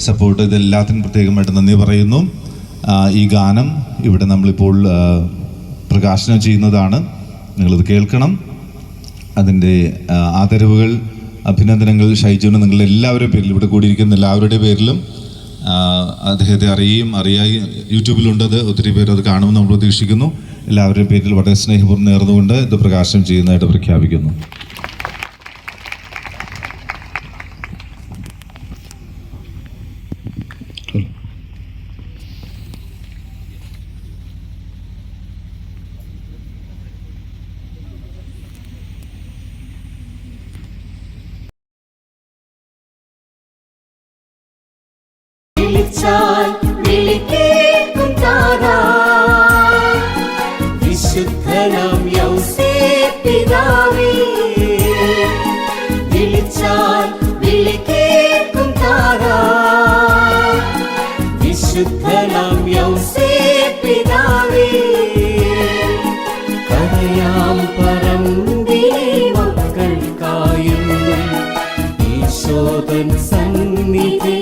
Support, ഇതെല്ലാത്തിനും പ്രത്യേകമായിട്ട് നന്ദി പറയുന്നു. ഈ ഗാനം ഇവിടെ നമ്മളിപ്പോൾ പ്രകാശനം ചെയ്യുന്നതാണ്. നിങ്ങളിത് കേൾക്കണം. അതിൻ്റെ ആദരവുകൾ, അഭിനന്ദനങ്ങൾ ഷൈജുവിന് നിങ്ങളുടെ എല്ലാവരുടെ പേരിലും, ഇവിടെ കൂടിയിരിക്കുന്ന എല്ലാവരുടെ പേരിലും അദ്ദേഹത്തെ അറിയായി യൂട്യൂബിലുണ്ടത്, ഒത്തിരി പേര് അത് കാണുമെന്ന് നമ്മൾ പ്രതീക്ഷിക്കുന്നു. എല്ലാവരുടെയും പേരിൽ വളരെ സ്നേഹപൂർവ്വം നേർന്നുകൊണ്ട് ഇത് പ്രകാശനം ചെയ്യുന്നതായിട്ട് പ്രഖ്യാപിക്കുന്നു. വിശുദ്ധനാം യൗസേപ്പ് പിതാവേ, വിളിച്ചാൽ വിളിക്കേൾക്കും താരാ. വിശുദ്ധനാം യൗസേപ്പ് പിതാവേ, കരയാം പറമ്പിലെ മക്കൾക്കായും ഈശോദൻ സന്നിധി